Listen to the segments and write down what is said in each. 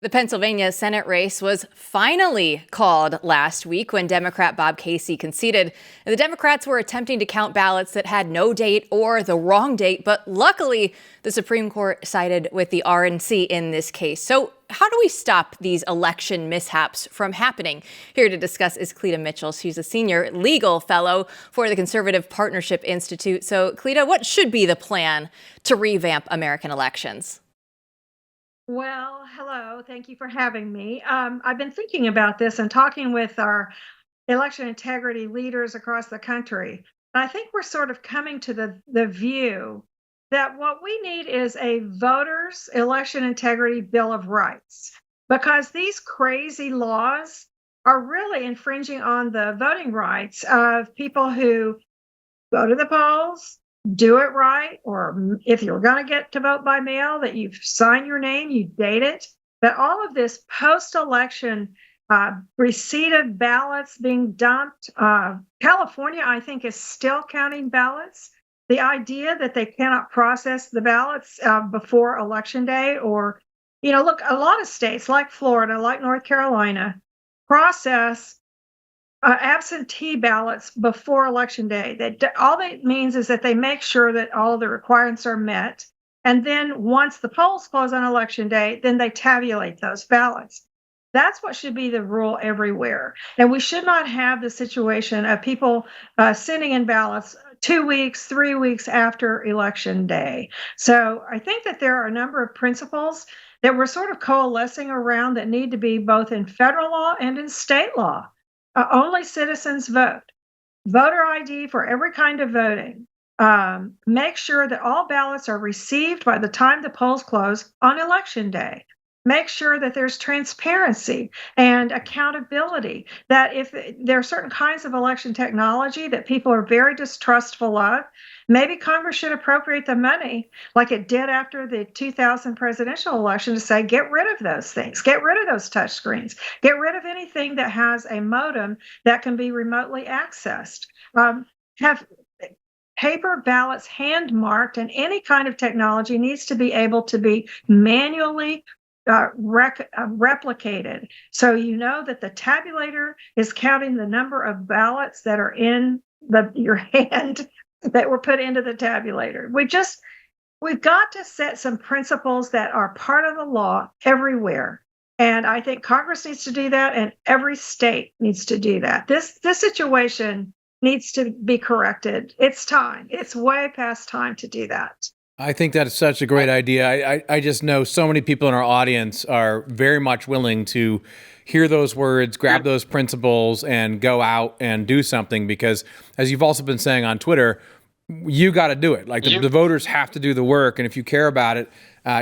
The Pennsylvania Senate race was finally called last week when Democrat Bob Casey conceded. The Democrats were attempting to count ballots that had no date or the wrong date, but luckily the Supreme Court sided with the RNC in this case. So how do we stop these election mishaps from happening? Here to discuss is Cleta Mitchell. She's a senior legal fellow for the Conservative Partnership Institute. So, Cleta, what should be the plan to revamp American elections? Well, hello. Thank you for having me. I've been thinking about this and talking with our election integrity leaders across the country. And I think we're sort of coming to the view that what we need is a voters' election integrity bill of rights, because these crazy laws are really infringing on the voting rights of people who go to the polls, do it right, or if you're going to get to vote by mail, that you've signed your name, you date it. But all of this post-election receipt of ballots being dumped. California, I think, is still counting ballots. The idea that they cannot process the ballots before election day, or, look, a lot of states like Florida, like North Carolina, process absentee ballots before election day. All that means is that they make sure that all of the requirements are met. And then once the polls close on election day, then they tabulate those ballots. That's what should be the rule everywhere. And we should not have the situation of people sending in ballots 2 weeks, 3 weeks after election day. So I think that there are a number of principles that we're sort of coalescing around that need to be both in federal law and in state law. Only citizens vote. Voter ID for every kind of voting. Make sure that all ballots are received by the time the polls close on election day. Make sure that there's transparency and accountability, that if there are certain kinds of election technology that people are very distrustful of, maybe Congress should appropriate the money like it did after the 2000 presidential election to say, get rid of those things, get rid of those touch screens, get rid of anything that has a modem that can be remotely accessed. Have paper ballots hand marked, and any kind of technology needs to be able to be manually replicated. So you know that the tabulator is counting the number of ballots that are in your hand that were put into the tabulator. We've got to set some principles that are part of the law everywhere. And I think Congress needs to do that, and every state needs to do that. This situation needs to be corrected. It's time. It's way past time to do that. I think that is such a great idea. I just know so many people in our audience are very much willing to hear those words, grab those principles, and go out and do something, because, as you've also been saying on Twitter, you got to do it. Like the voters have to do the work. And if you care about it,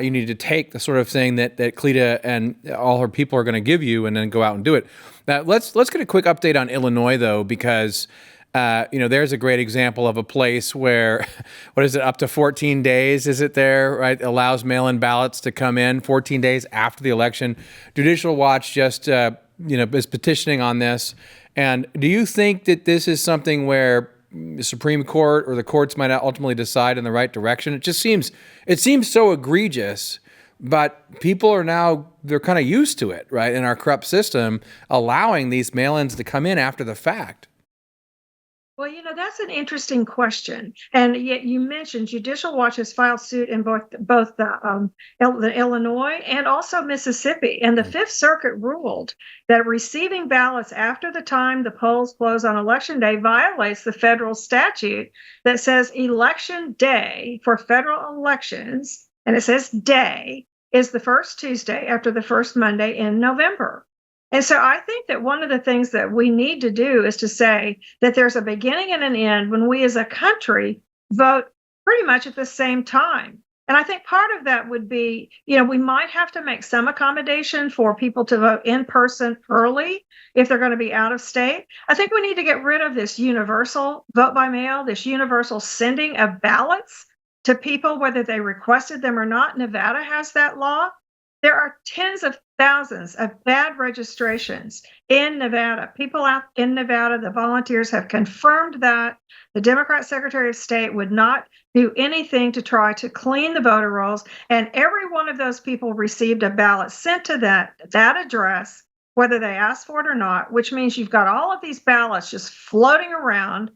you need to take the sort of thing that Cleta and all her people are going to give you and then go out and do it. Now, let's get a quick update on Illinois, though, because there's a great example of a place where, what is it, up to 14 days, is it there, right? Allows mail-in ballots to come in 14 days after the election. Judicial Watch just, is petitioning on this. And do you think that this is something where the Supreme Court or the courts might ultimately decide in the right direction? It seems so egregious, but people are now, they're kind of used to it, right? In our corrupt system, allowing these mail-ins to come in after the fact. Well, that's an interesting question. And yet you mentioned Judicial Watch has filed suit in both the Illinois and also Mississippi. And the Fifth Circuit ruled that receiving ballots after the time the polls close on election day violates the federal statute that says election day for federal elections, and it says day, is the first Tuesday after the first Monday in November. And so I think that one of the things that we need to do is to say that there's a beginning and an end when we as a country vote pretty much at the same time. And I think part of that would be, we might have to make some accommodation for people to vote in person early if they're going to be out of state. I think we need to get rid of this universal vote by mail, this universal sending of ballots to people, whether they requested them or not. Nevada has that law. There are tens of thousands of bad registrations in Nevada. People out in Nevada, the volunteers have confirmed that the Democrat Secretary of State would not do anything to try to clean the voter rolls. And every one of those people received a ballot sent to that address, whether they asked for it or not, which means you've got all of these ballots just floating around,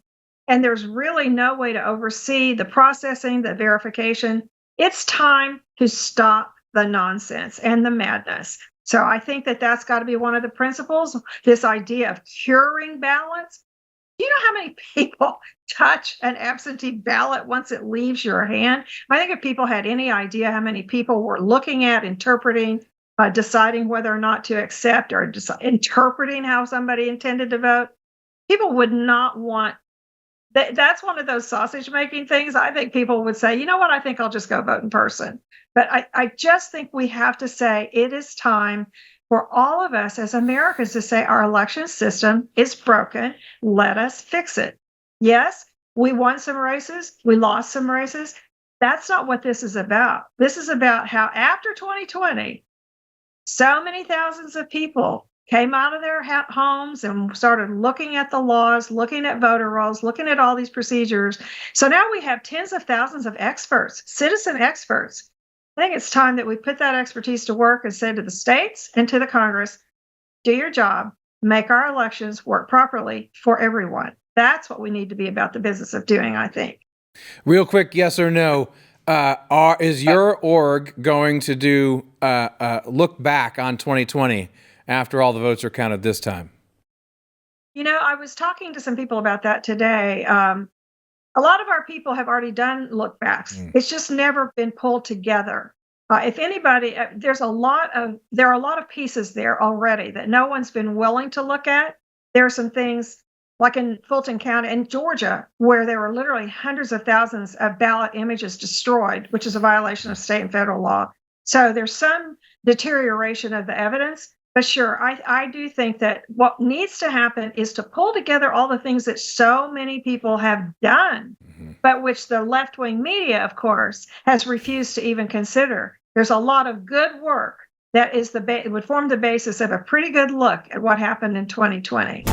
and there's really no way to oversee the processing, the verification. It's time to stop the nonsense and the madness. So I think that that's got to be one of the principles, this idea of curing ballots. Do you know how many people touch an absentee ballot once it leaves your hand? I think if people had any idea how many people were looking at, interpreting, deciding whether or not to accept, or interpreting how somebody intended to vote, people would not want. That's one of those sausage making things. I think people would say, you know what, I think I'll just go vote in person. But I just think we have to say it is time for all of us as Americans to say our election system is broken. Let us fix it. Yes, we won some races. We lost some races. That's not what this is about. This is about how after 2020, so many thousands of people came out of their homes and started looking at the laws, looking at voter rolls, looking at all these procedures. So now we have tens of thousands of experts, citizen experts. I think it's time that we put that expertise to work and say to the states and to the Congress, do your job, make our elections work properly for everyone. That's what we need to be about the business of doing, I think. Real quick, yes or no. Is your org going to do look back on 2020 after all the votes are counted this time? You know, I was talking to some people about that today. A lot of our people have already done look backs. It's just never been pulled together. If anybody, there are a lot of pieces there already that no one's been willing to look at. There are some things like in Fulton County in Georgia, where there were literally hundreds of thousands of ballot images destroyed, which is a violation of state and federal law. So there's some deterioration of the evidence. But sure, I do think that what needs to happen is to pull together all the things that so many people have done, but which the left-wing media, of course, has refused to even consider. There's a lot of good work that is would form the basis of a pretty good look at what happened in 2020.